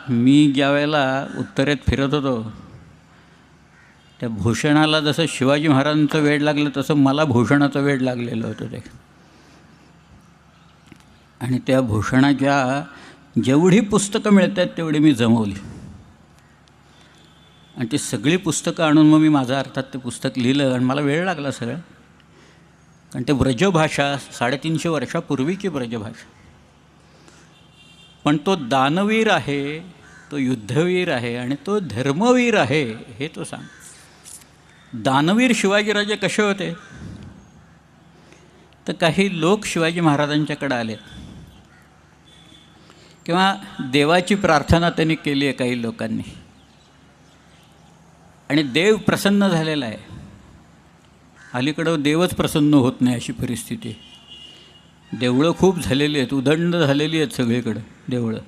मी ज्या वेळेला उत्तरेत फिरत होतो त्या भूषणाला जसं शिवाजी महाराजांचं वेड लागलं तसं मला भूषणाचं वेड लागलेलं होतं ते. आणि त्या भूषणाच्या जेवढी पुस्तकं मिळत आहेत तेवढी मी जमवली आणि ती सगळी पुस्तकं आणून मग मी माझा अर्थात ते पुस्तक लिहिलं. आणि मला वेळ लागला सगळं, कारण ते ब्रजभाषा 350 वर्षापूर्वीची ब्रजभाषा. पण तो दानवीर आहे, तो युद्धवीर आहे आणि तो धर्मवीर आहे हे तो सांग. दानवीर शिवाजीराजे कसे होते तर काही लोक शिवाजी महाराजांच्याकडे आले किंवा देवाची प्रार्थना त्यांनी केली आहे काही लोकांनी आणि देव प्रसन्न झालेला आहे. अलीकडं देवच प्रसन्न होत नाही अशी परिस्थिती. देवळं खूप झालेली आहेत, उदंड झालेली आहेत सगळीकडं देवळं.